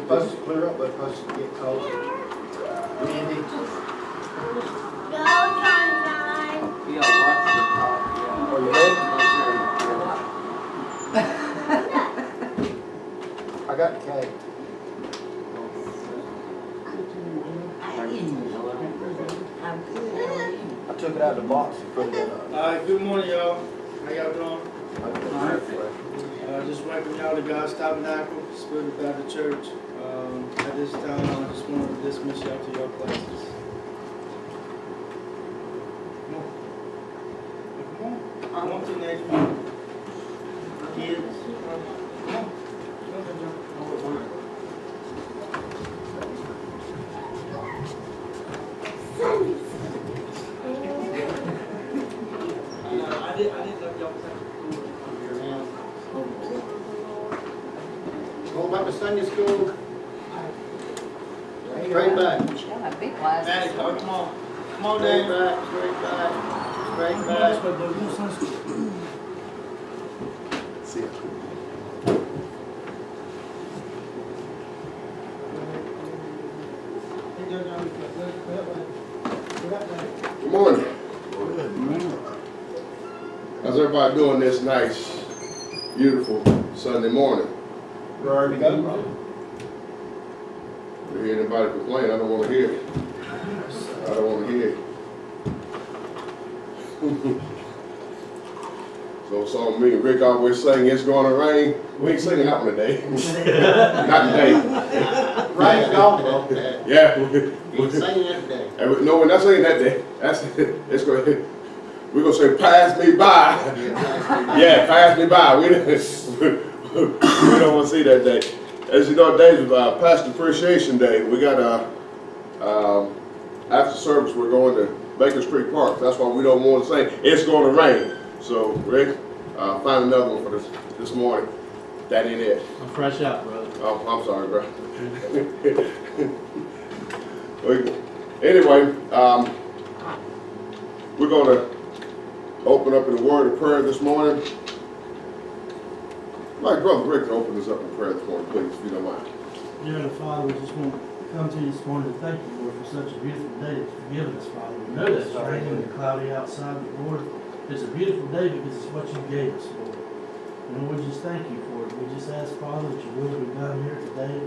supposed to clear up, but it's supposed to get cold. Windy. Go, sunshine. Yeah, watch the top, yeah. Are you ready? I got the cake. I took it out of the box and put it in. Alright, good morning, y'all. How y'all doing? Just welcome y'all to God's Tabernacle, Spirit Baptist Church. At this time, I just wanted to dismiss y'all to your places. Come on. Come on to the next one. Kids. Come on. I didn't know y'all was Go back to Sunday school. Straight back. Yeah, big glass. Daddy, come on. Come on, Straight Daddy. back, straight back, straight Come on, back. this way, bro. You want some? See ya. Good morning. How's everybody doing this nice, beautiful Sunday morning? Ready to go? If you hear anybody complain, I don't want to hear it. I don't want to hear it. So song me and Rick always sing, it's gonna rain. We ain't singing that one today. Not today. Rain's gone, bro. Yeah. He's singing every day. No, we're not singing that day. It's going. We're gonna say, "Pass me by." Yeah, pass me by. We don't want to see that day. As you know, today is Pastor Appreciation Day. We got after service, we're going to Baker Street Park. That's why we don't want to say it's going to rain. So, Rick, find another one for this morning. That ain't it. I'm fresh out, bro. Oh, I'm sorry, bro. Anyway, we're going to open up in a word of prayer this morning. My brother Rick to open us up in prayer this morning, please, if you don't mind. Dear Heavenly Father, we just want to come to you this morning to thank you, Lord, for such a beautiful day that you've given us, Father. We know that it's raining and cloudy outside, but Lord, it's a beautiful day because it's what you gave us, Lord. And Lord, we just thank you for it. We just ask, Father, that your will be done here today.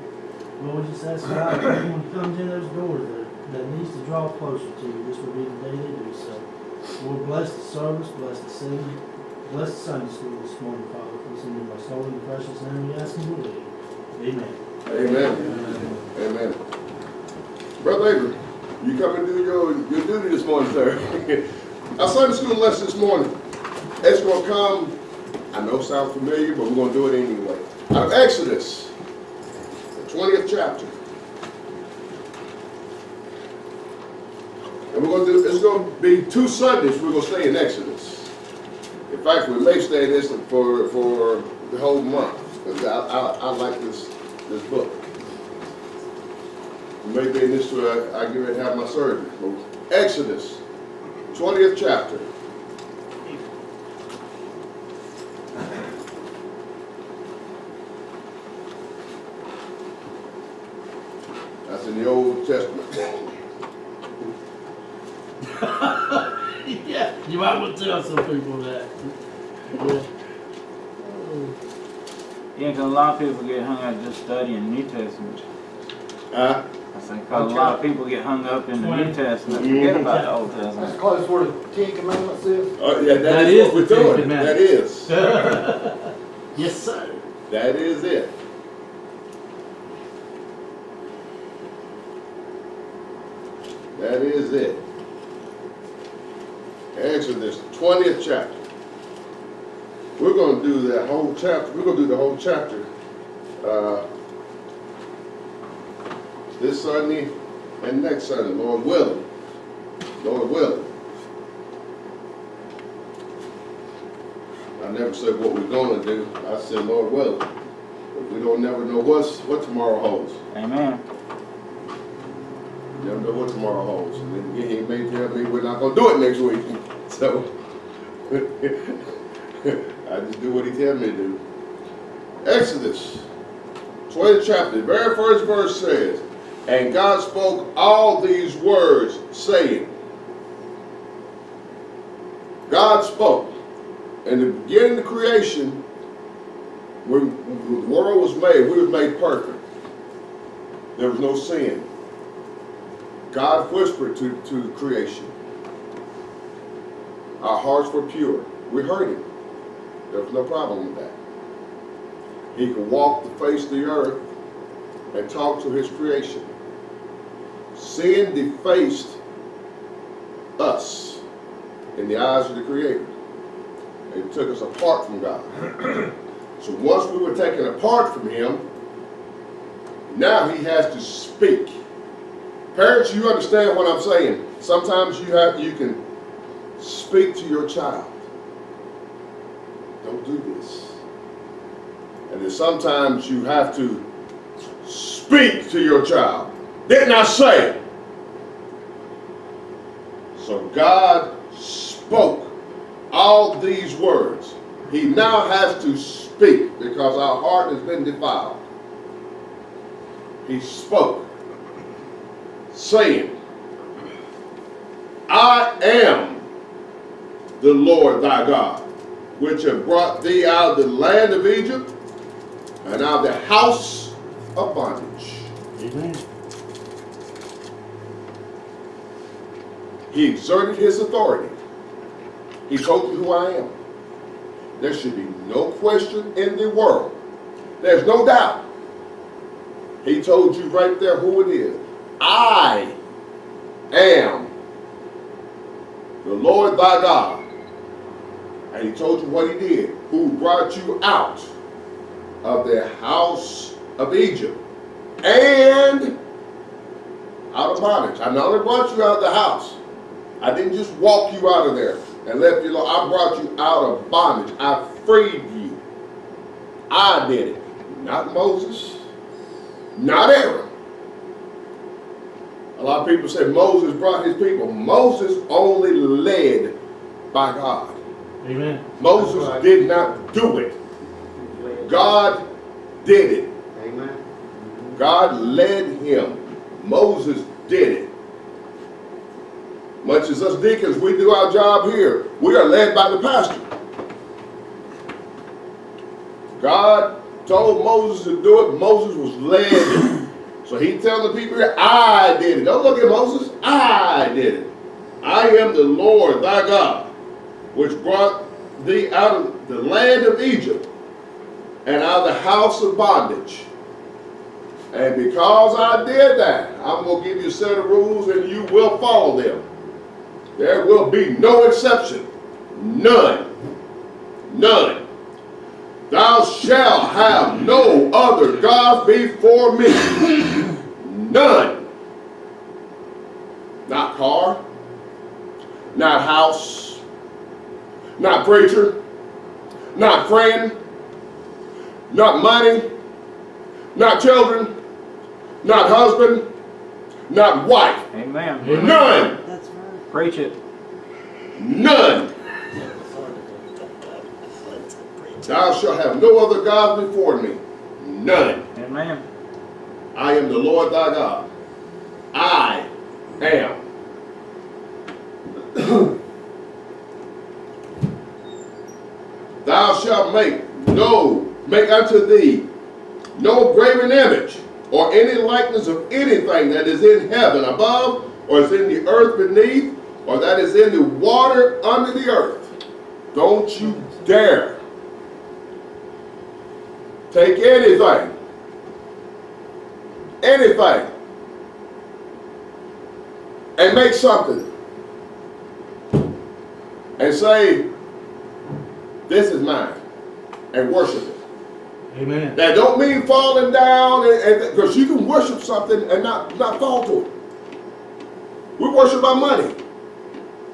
Lord, we just ask, God, if anyone comes in those doors that needs to draw closer to you, this will be the day they do so. Lord, bless the service, bless the singing, bless the Sunday school this morning, Father. For this in your most holy and precious name we ask and believe. Amen. Amen. Amen. Brother Avery, you come and do your duty this morning, sir. Our Sunday school lesson this morning, it's going to come, I know it sounds familiar, but we're going to do it anyway. Out of Exodus, the 20th chapter. And we're going to do, it's going to be 2 Sundays we're going to stay in Exodus. In fact, we may stay in this for the whole month, because I like this book. Maybe in this I get ready to have my surgery. Exodus, 20th chapter. That's in the Old Testament. Yeah, you might want to tell some people that. Yeah, because a lot of people get hung up just studying the New Testament. Huh? I say, because a lot of people get hung up in the New Testament, forget about the Old That's Testament. close to where the Ten Commandments is. Oh, yeah, That is is what we're the Ten doing. Commandments. That is. Yes, sir. That is it. That is it. Exodus, 20th chapter. We're going to do that whole chapter. We're going to do the whole chapter this Sunday and next Sunday, Lord willing. Lord willing. I never said what we're going to do. I said, Lord willing. But we don't never know what tomorrow holds. Amen. Never know what tomorrow holds. And then again, he may tell me we're not going to do it next week. So, I just do what he tells me to do. Exodus, 20th chapter, the very first verse says, and God spoke all these words, saying, God spoke. In the beginning of creation, when the world was made, we were made perfect. There was no sin. God whispered to creation. Our hearts were pure. We heard him. There was no problem with that. He could walk the face of the earth and talk to his creation. Sin defaced us in the eyes of the Creator. It took us apart from God. So once we were taken apart from him, now he has to speak. Parents, you understand what I'm saying. Sometimes you can speak to your child. Don't do this. And then sometimes you have to speak to your child. Didn't I say? So God spoke all these words. He now has to speak because our heart has been defiled. He spoke, saying, I am the Lord thy God, which have brought thee out of the land of Egypt and out of the house of bondage. Amen. He exerted his authority. He told you who I am. There should be no question in the world. There's no doubt. He told you right there who it is. I am the Lord thy God. And he told you what he did. Who brought you out of the house of Egypt and out of bondage. I not only brought you out of the house. I didn't just walk you out of there and left you alone. I brought you out of bondage. I freed you. I did it. Not Moses. Not Aaron. A lot of people say Moses brought his people. Moses only led by God. Amen. Moses did not do it. God did it. Amen. God led him. Moses did it. Much as us deacons, we do our job here. We are led by the pastor. God told Moses to do it. Moses was led. So he telling the people here, I did it. Don't look at Moses. I did it. I am the Lord thy God, which brought thee out of the land of Egypt and out of the house of bondage. And because I did that, I'm going to give you a set of rules and you will follow them. There will be no exception. None. None. Thou shalt have no other gods before me. None. Not car. Not house. Not preacher. Not friend. Not money. Not children. Not husband. Not wife. Amen. None. That's right. Preach it. None. Thou shalt have no other gods before me. None. Amen. I am the Lord thy God. I am. Thou shalt make unto thee no graven image or any likeness of anything that is in heaven above, or is in the earth beneath, or that is in the water under the earth. Don't you dare take anything, and make something and say, this is mine, and worship it. Amen. That don't mean falling down, because you can worship something and not fall to it. We worship our money.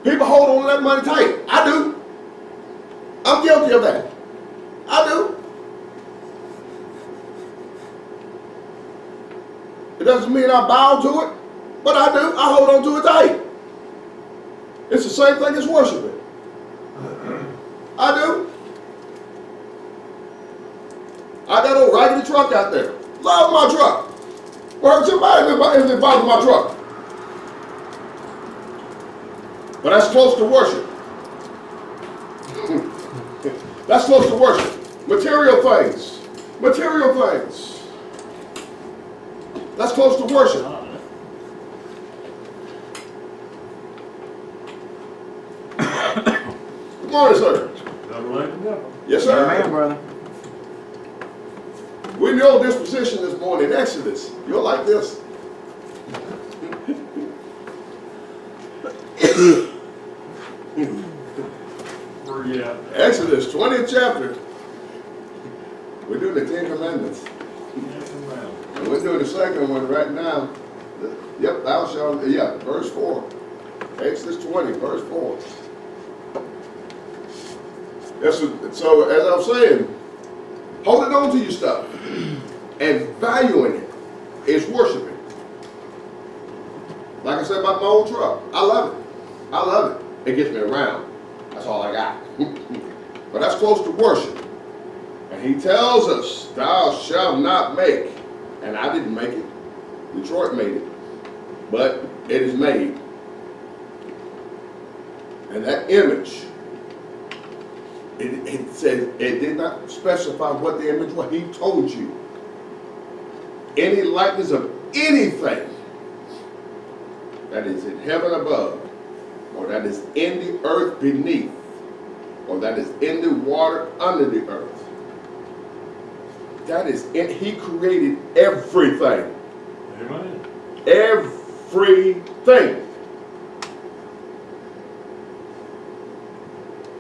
People hold on to that money tight. I do. I'm guilty of that. I do. It doesn't mean I bow to it, but I do. I hold on to it tight. It's the same thing as worshiping. I do. I got a raggedy truck out there. love my truck. Or hurt somebody if they bother my truck. But that's close to worship. That's close to worship. Material things. Material things. That's close to worship. Good morning, sir. Yes, sir. Amen, brother. We're in the old disposition this morning, Exodus. You'll like this. Exodus, 20th chapter. We're doing the 10 Commandments. And we're doing the second one right now. Yep, thou shalt, yeah, verse 4. Exodus 20, verse 4. So, as I was saying, holding on to your stuff and valuing it is worshiping. Like I said about my old truck, I love it. I love it. It gets me around. That's all I got. But that's close to worship. And he tells us, thou shalt not make. And I didn't make it. Detroit made it. But it is made. And that image, it said, it did not specify what the image was. He told you. Any likeness of anything that is in heaven above, or that is in the earth beneath, or that is in the water under the earth. That is in, he created everything. Amen. Everything.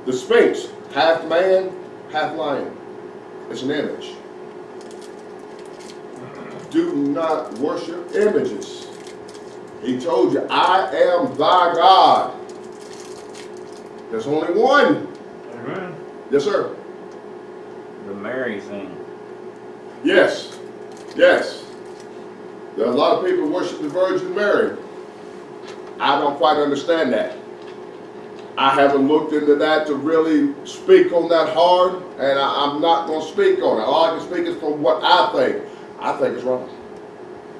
The Sphinx, half man, half lion. It's an image. Do not worship images. He told you, I am thy God. There's only one. Amen. Yes, sir. The Mary thing. Yes. Yes. There are a lot of people who worship the Virgin Mary. I don't quite understand that. I haven't looked into that to really speak on that hard, and I'm not going to speak on it. All I can speak is from what I think. I think it's wrong.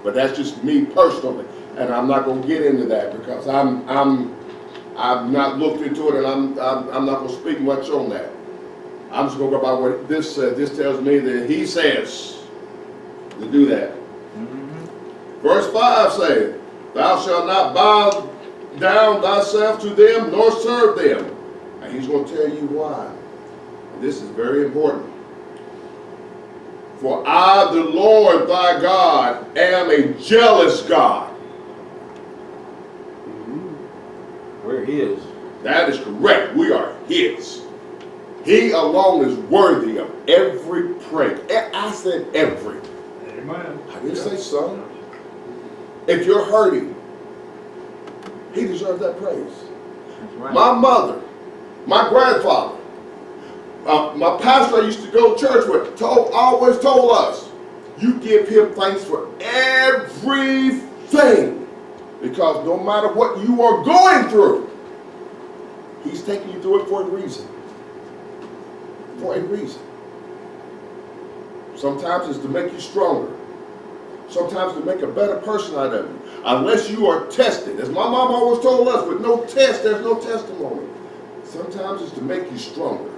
But that's just me personally, and I'm not going to get into that because I've not looked into it, and I'm not going to speak much on that. I'm just going to go by what this says. This tells me that he says to do that. Mm-hmm. Verse 5 says, thou shalt not bow down thyself to them, nor serve them. And he's going to tell you why. This is very important. For I, the Lord thy God, am a jealous God. We're his. That is correct. We are his. He alone is worthy of every praise. I said every. Amen. I didn't say some. If you're hurting, he deserves that praise. That's right. My mother, my grandfather, my pastor I used to go to church with always told us, you give him thanks for everything. Because no matter what you are going through, he's taking you through it for a reason. For a reason. Sometimes it's to make you stronger. Sometimes to make a better person out of you. Unless you are tested. As my mom always told us, with no test, there's no testimony. Sometimes it's to make you stronger.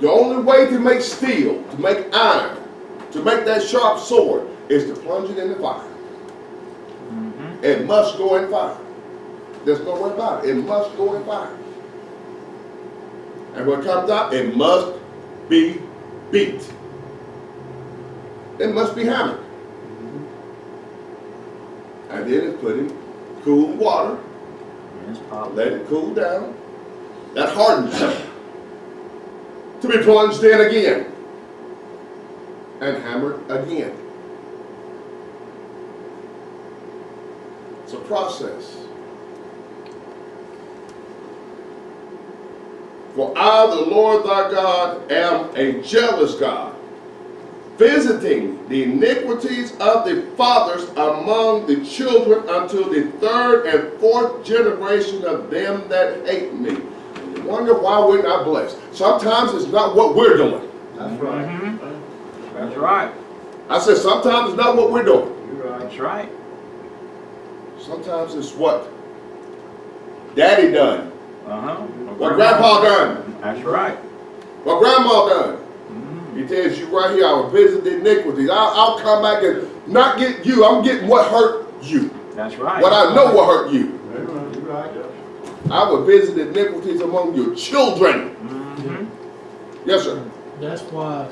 The only way to make steel, to make iron, to make that sharp sword, is to plunge it in the fire. Mm-hmm. It must go in fire. There's no way about it. It must go in fire. And when it comes out, it must be beat. It must be hammered. And then it's put in cool water. Let it cool down. That hardens it. To be plunged in again. And hammered again. It's a process. For I, the Lord thy God, am a jealous God, visiting the iniquities of the fathers among the children until the third and fourth generation of them that hate me. And you wonder why we're not blessed. Sometimes it's not what we're doing. That's right. Mm-hmm. That's right. I said, sometimes it's not what we're doing. You're right. That's right. Sometimes it's what Daddy done, Uh-huh. what Grandpa done, That's right. what Grandma done. Mhm. He tells you right here, I will visit the iniquities. I'll come back and not get you. I'm getting what hurt you. That's right. What I know will hurt you. Amen. You're right. I will visit the iniquities among your children. Mhm. Yes, sir. That's why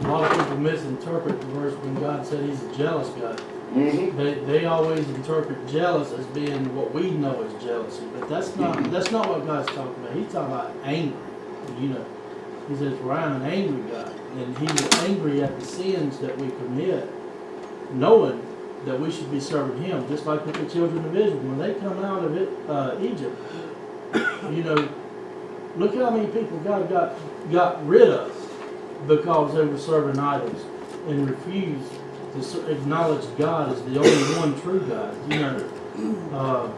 a lot of people misinterpret the verse when God said he's a jealous God. Mm-hmm. They always interpret jealous as being what we know as jealousy, but that's not what God's talking about. He's talking about angry. You know, he says, "For I am an angry God," and he was angry at the sins that we commit, knowing that we should be serving him, just like with the children of Israel when they come out of Egypt. You know, look how many people God got rid of because they were serving idols and refused to acknowledge God as the only one true God. You know,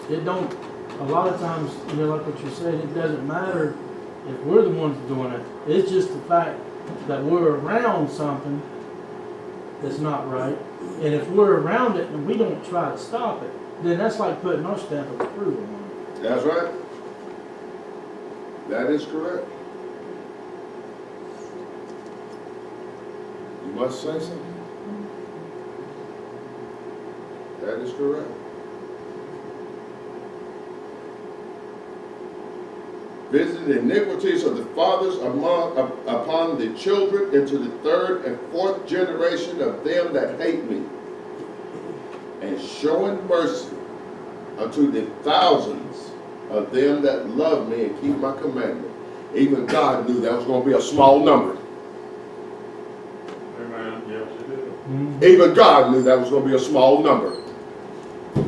it don't. A lot of times, you know, like what you're saying, it doesn't matter if we're the ones doing it. It's just the fact that we're around something that's not right, and if we're around it and we don't try to stop it, then that's like putting our stamp of approval on it. That's right. That is correct. You must say something. That is correct. Visit the iniquities of the fathers upon the children into the third and fourth generation of them that hate me, and showing mercy unto the thousands of them that love me and keep my commandment. Even God knew that was going to be a small number. Amen. Yes, it is. Mm-hmm. Even God knew that was going to be a small number.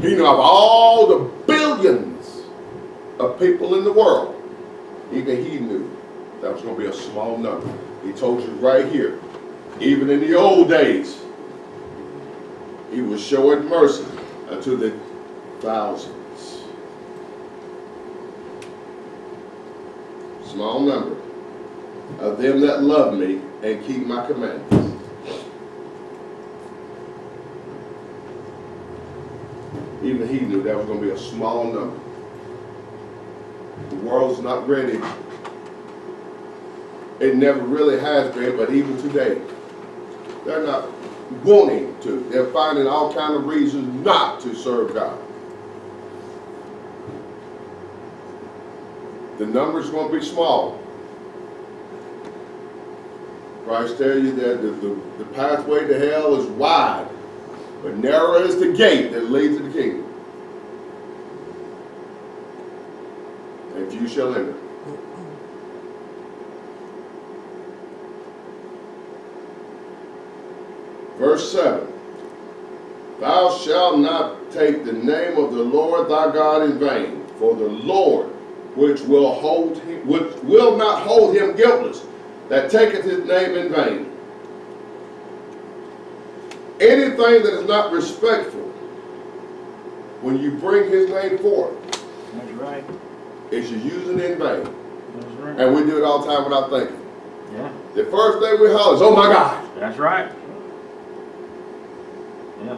He knew of all the billions of people in the world. Even he knew that was going to be a small number. He told you right here, even in the old days, he was showing mercy unto the thousands. Small number of them that love me and keep my commandments. Even he knew that was going to be a small number. The world's not ready. It never really has been, but even today, they're not wanting to. They're finding all kind of reasons not to serve God. The number's going to be small. Christ tells you that the pathway to hell is wide, but narrow is the gate that leads to the kingdom. And few shall enter. Verse 7. Thou shalt not take the name of the Lord thy God in vain, for the Lord which will not hold him guiltless, that taketh his name in vain. Anything that is not respectful, when you bring his name forth, That's right. is you using it in vain. That's right. And we do it all the time without thinking. Yeah. The first thing we holler is, oh my God. That's right. Yeah.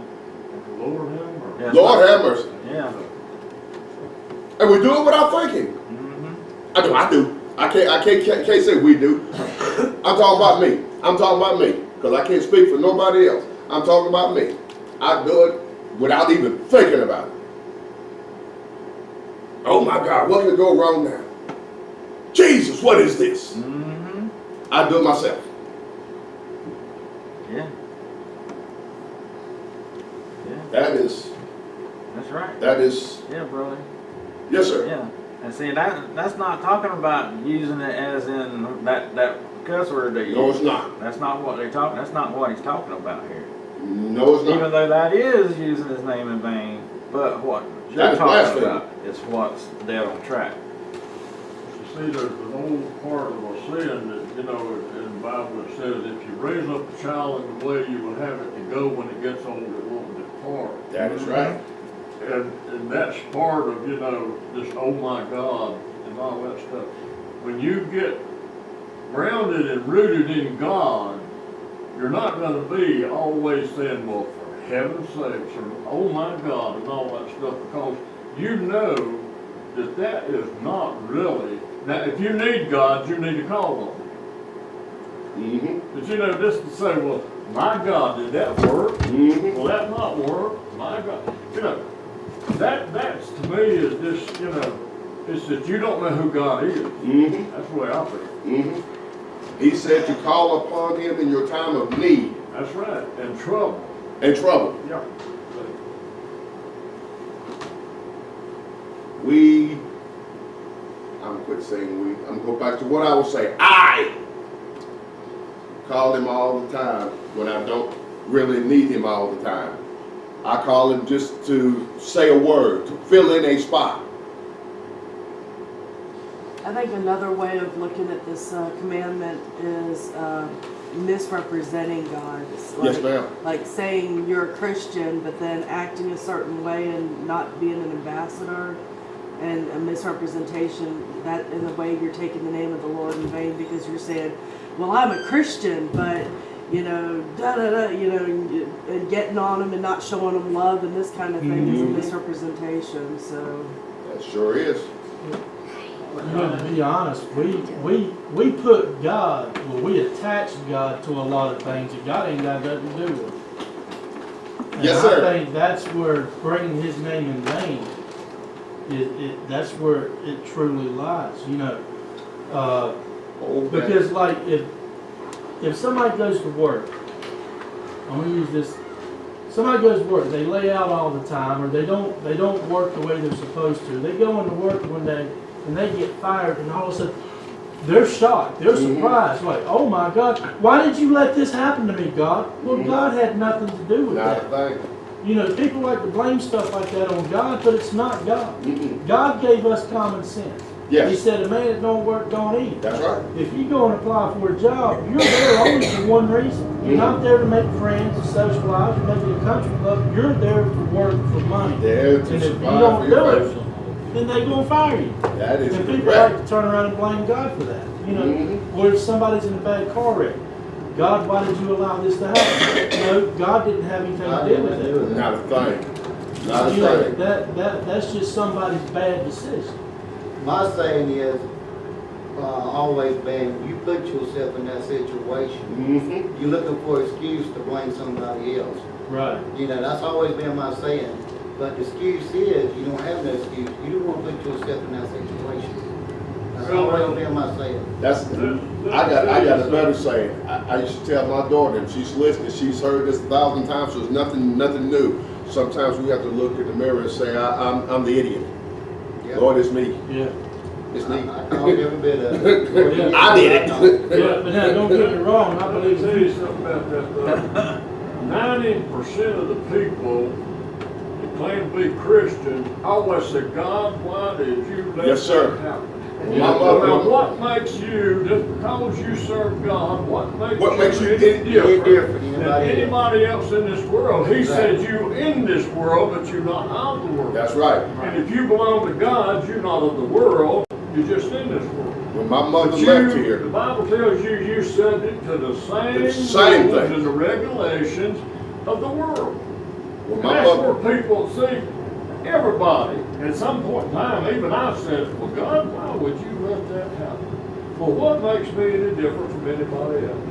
Lord have mercy. Yeah. Lord have mercy. Yeah. And we do it without thinking. Mm-hmm. I do. I can't say we do. I'm talking about me. I'm talking about me. Because I can't speak for nobody else. I'm talking about me. I do it without even thinking about it. Oh my God, what could go wrong now? Jesus, what is this? Mm-hmm. I do it myself. Yeah. Yeah. That's right. Yeah, brother. Yes, sir. Yeah. And see, that's not talking about using it as in that cuss word that you No, use. it's not. That's not what they're talking. That's not what he's talking about here. No, it's not. Even though that is using his name in vain, but what you're That is talking blasphemy. about is what's dead on track. You see, there's an old part of a sin that, you know, in the Bible it says, if you raise up a child in the way you will have it to go, when it gets old, it won't depart. That is right. And that's part of, you know, this oh my God and all that stuff. When you get grounded and rooted in God, you're not gonna be always saying, well, for heaven's sakes, or oh my God, and all that stuff, because you know that that is not really, now, if you need God, you need to call on Him. Mm-hmm. But you know, just to say, well, my God, did that work? Mm-hmm. Will that not work? My God, you know, that's to me is just, you know, it's that you don't know who God is. Mm-hmm. That's the way I feel. Mm-hmm. He said to call upon Him in your time of need That's right, and trouble. and trouble. Yeah. I'm gonna quit saying we, I'm gonna go back to what I was saying. I call Him all the time when I don't really need Him all the time. I call Him just to say a word, to fill in a spot. I think another way of looking at this commandment is misrepresenting God. It's like, Yes, ma'am. like saying you're a Christian, but then acting a certain way and not being an ambassador, and a misrepresentation that in the way you're taking the name of the Lord in vain because you're saying, well, I'm a Christian, but you know, and getting on them and not showing them love and this kind of thing is a misrepresentation. So That sure is. You know, to be honest, we put God, well, we attach God to a lot of things that God ain't got nothing to do with. And Yes, sir. I think that's where bringing His name in vain, that's where it truly lies, you know. Because like if somebody goes to work, I'm gonna use this. Somebody goes to work, they lay out all the time, or they don't work the way they're supposed to. They go into work one day and they get fired, and all of a sudden they're shocked, they're surprised, like, oh my God, why did you let this happen to me, God? Well, God had nothing to do with Not a that. thing. You know, people like to blame stuff like that on God, but it's not God. Mm-mm. God gave us common sense. Yes. He said, a man that don't work, don't eat. That's right. If you go and apply for a job, you're there only for one reason. You're not there to make friends and socialize or make it a country club. You're there to work for money. There to And if you survive don't for your do it, family. then they gonna fire you. That is And people correct. like to turn around and blame God for that. You know, Mhm. or if somebody's in a bad car wreck, God, why did you allow this to happen? No, God didn't have anything to do with it. Not a thing. Not a You know, thing. that's just somebody's bad decision. My saying is, always been, you put yourself in that situation. Mm-hmm. You're looking for an excuse to blame somebody else. Right. You know, that's always been my saying. But the excuse is, you don't have no excuse. You don't want to put yourself in that situation. That's always been my saying. That's I got a better saying. I used to tell my daughter, and she's listening, she's heard this 1,000 times, so it's nothing new. Sometimes we have to look in the mirror and say, I'm the idiot. Yeah. Lord, it's me. Yeah. It's me. I call every bit of it. I did it. Yeah, but now don't get me wrong, I Let me believe tell you something about that though. 90% of the people that claim to be Christian always say, God, why did you let Yes, sir. that happen? My mother- Now, what makes you, just because you serve God, what makes you any Any different different than than anybody else. anybody else in this world? He Exactly. said you in this world, but you're not of the world. That's right. And if you belong to God, you're not of the world, you're just in this world. When my mother But left the here, Bible tells you you're subject to the The same same rules thing. and the regulations of the world. when And my that's mother, where people see everybody. At some point in time, even I've said, well, God, why would you let that happen? Well, what makes me any different from anybody else?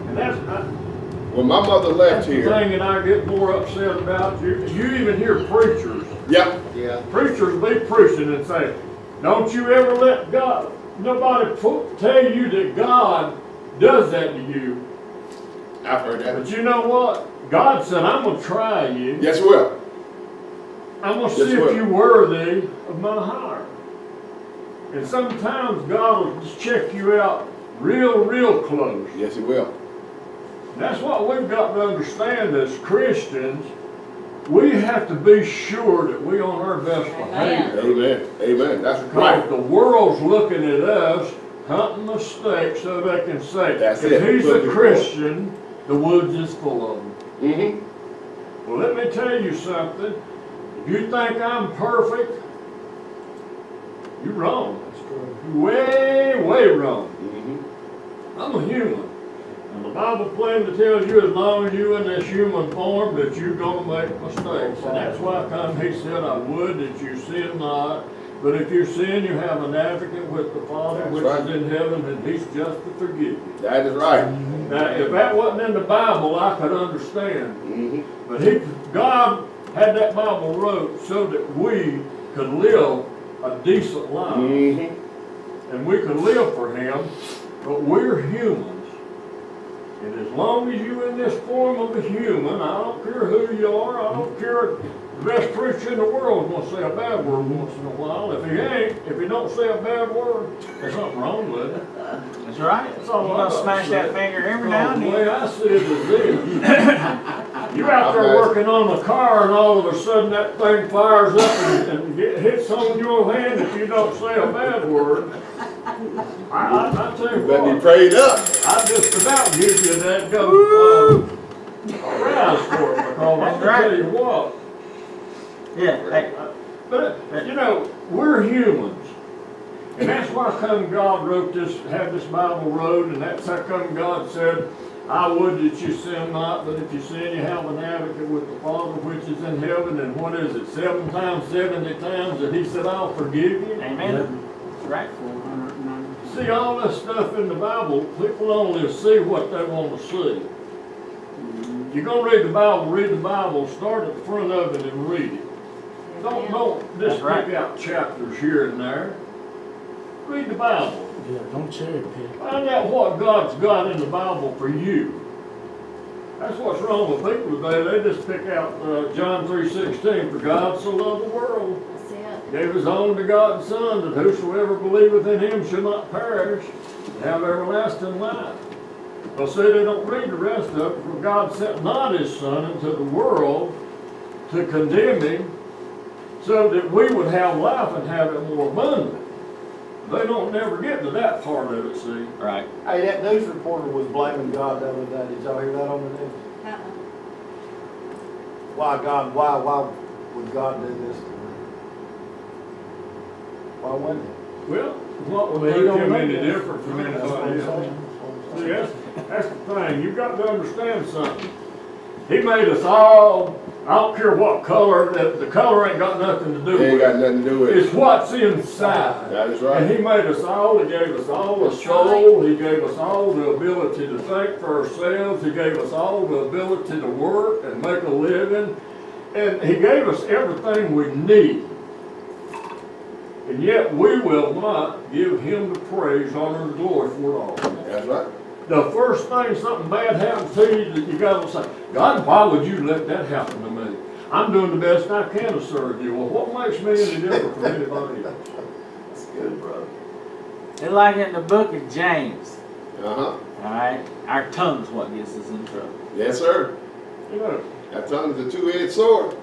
And when my mother left that's the here, thing that I get more upset about. You even hear preachers, yep, Yeah. preachers be preaching and say, don't you ever let nobody tell you that God does that to you. I've heard that. But you know what? God said, I'm going to try you. Yes, well, I'm going to Yes, see will. if you're worthy of my hire. And sometimes God will just check you out real close. yes, it will. And that's what we've got to understand as Christians. We have to be sure that we're on our best behavior. Amen. Amen. That's Because right. the world's looking at us, hunting the stakes so they can say, That's if it. he's Looking a for it. Christian, the woods is full of them. Mm-hmm. Well, let me tell you something. If you think I'm perfect, you're wrong. You're way wrong. Mm-hmm. I'm a human. And the Bible plainly tells you as long as you're in this human form that you're gonna make mistakes. And that's why come he said, I would that you sin not. But if you sin, you have an advocate with the Father, That's which right. is in heaven, and he's just to forgive you. That is right. Now, if that wasn't in the Bible, I could understand. Mm-hmm. But God had that Bible wrote so that we could live a decent life. Mm-hmm. And we could live for him, but we're humans. And as long as you're in this form of a human, I don't care who you are, I don't care if the best preacher in the world is going to say a bad word once in a while. If he ain't, if he don't say a bad word, there's something wrong with it. That's right. That's all You're I gonna smash that finger every now and The way then. I see it is this. You're out there working on a car and all of a sudden that thing fires up and hits on your hand if you don't say a bad word. I tell you You better be what, prayed up. I just about give you that go rise for it because I'm gonna tell you what. Yeah, hey, But you know, we're humans. And that's why come God wrote this, had this Bible wrote, and that's how come God said, I would that you sin not, but if you sin, you have an advocate with the Father which is in heaven. And what is it, 7 times, 70 times that he said, I'll forgive you? amen. That's right. See, all this stuff in the Bible, people only see what they want to see. You're going to read the Bible, start at the front of it and read it. Don't just That's right. pick out chapters here and there. Read the Bible. Yeah, don't cherry pick. Find out what God's got in the Bible for you. That's what's wrong with people today. They just pick out John 3:16. For God so loved the world, That's it. gave his only begotten Son, that whosoever believeth in him shall not perish, but have everlasting life. Well, see, they don't read the rest of it. For God sent not his Son into the world to condemn him, so that we would have life and have it more abundant. They don't never get to that part of it, see. Right. Hey, that news reporter was blaming God the other day. Did y'all hear that on the news? Why would God do this to me? Why wouldn't he? Well, what would Well, he make don't him make any that. different from That's what anybody I'm else? saying. See, that's the thing. You've got to understand something. He made us all, I don't care what color, the color ain't got nothing to do It ain't with got it. nothing to do with It's it. what's inside. That is And right. he made us all, he gave us all a soul, he gave us all the ability to think for ourselves, he gave us all the ability to work and make a living, and he gave us everything we need. And yet we will not give him the praise, honor, and glory for it all. That's right. The first thing something bad happens to you, that you gotta say, God, why would you let that happen to me? I'm doing the best I can to serve you. Well, what makes me any different from anybody else? That's good, brother. It's like in the book of James. Uh-huh. All right. Our tongue's what gets us in trouble. Yes, sir. You know, That tongue is a two-edged sword.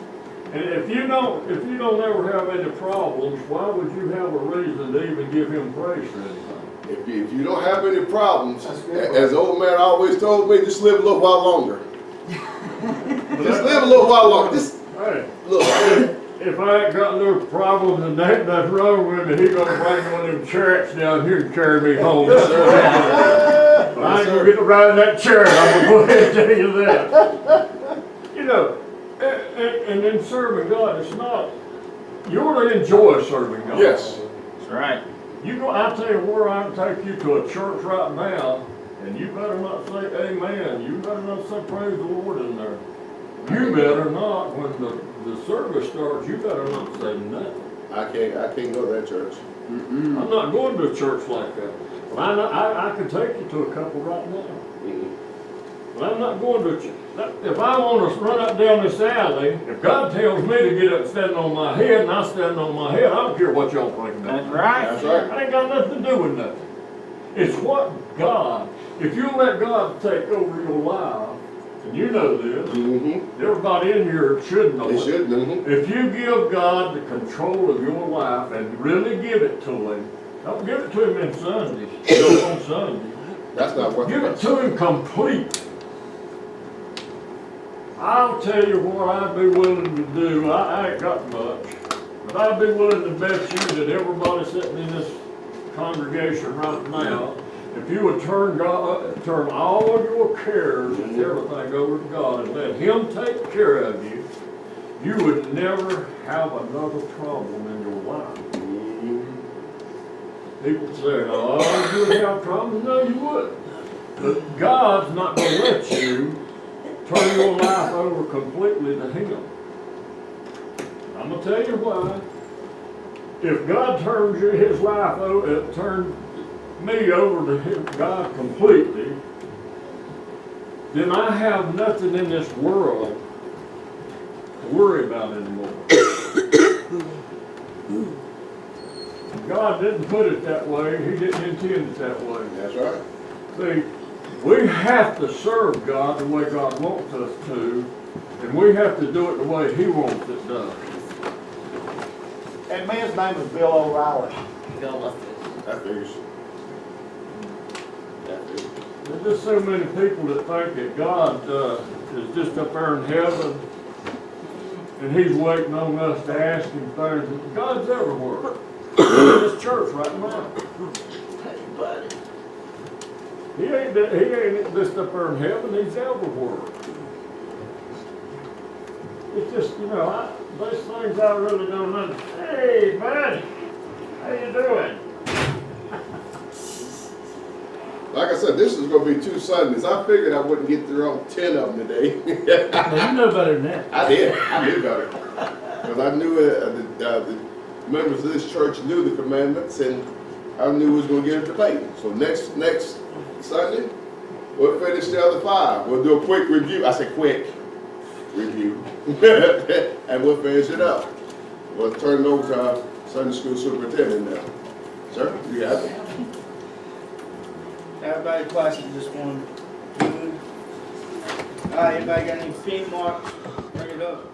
and if you don't ever have any problems, why would you have a reason to even give him praise for anything? If you don't have any problems, That's good, as the old man always told me, just live a little while longer. Just live a little while longer. Just Hey, look. if I ain't got no problems and there ain't nothing wrong with me, he gonna bring one of them chariots down here and carry me home. Yes, sir. I ain't gonna get to ride in that chariot, I'm gonna go ahead and tell you that. You know, and in serving God, it's not, you ought to enjoy serving God. Yes. That's right. You go, I tell you where I can take you to a church right now, and you better not say amen. You better not say praise the Lord in there. You better not, when the service starts, you better not say nothing. I can't go to that church. I'm not going to a church like that. But I can take you to a couple right now. But I'm not going to a church. If I want to run up down this alley, if God tells me to get up and stand on my head, and I stand on my head, I don't care what y'all think about That's me. right. That's right. I ain't got nothing to do with nothing. It's what God, if you let God take over your life, and you know this, Mm-hmm. everybody in here should know They it. should. Mm-hmm. If you give God the control of your life and really give it to Him, don't give it to Him in Sundays, just on Sunday. That's not what. Give it to Him completely. I'll tell you what I'd be willing to do. I ain't got much, but I'd be willing to bet you that everybody sitting in this congregation right now If you would turn all of your cares and everything over to God and let Him take care of you, you would never have another problem in your life. People say, oh, you would have problems. No, you wouldn't. But God's not going to let you turn your life over completely to Him. I'm going to tell you why. If God turns His life over, turned me over to Him, God completely, then I have nothing in this world to worry about anymore. God didn't put it that way. He didn't intend it that way. That's right. See, we have to serve God the way God wants us to, and we have to do it the way He wants it done. And man's name is Bill O'Reilly. That figures. That figures. There's just so many people that think that God is just up there in heaven, and He's waiting on us to ask Him things. God's everywhere. In this church right now. He ain't just up there in heaven, He's everywhere. It's just, those things I really don't understand. Hey, buddy, how you doing? Like I said, this is going to be 2 Sundays. I figured I wouldn't get through all 10 of them today. Now, you know better than that. I did. I knew better. Because I knew the members of this church knew the commandments, and I knew we was going to get it debated. So next Sunday, we'll finish the other 5. We'll do a quick review. I say quick review. And we'll finish it up. We'll turn it over to our Sunday school superintendent now. Sir, you have it. Everybody quiet at this one. Good. All right, everybody got any pin marks? Bring it up.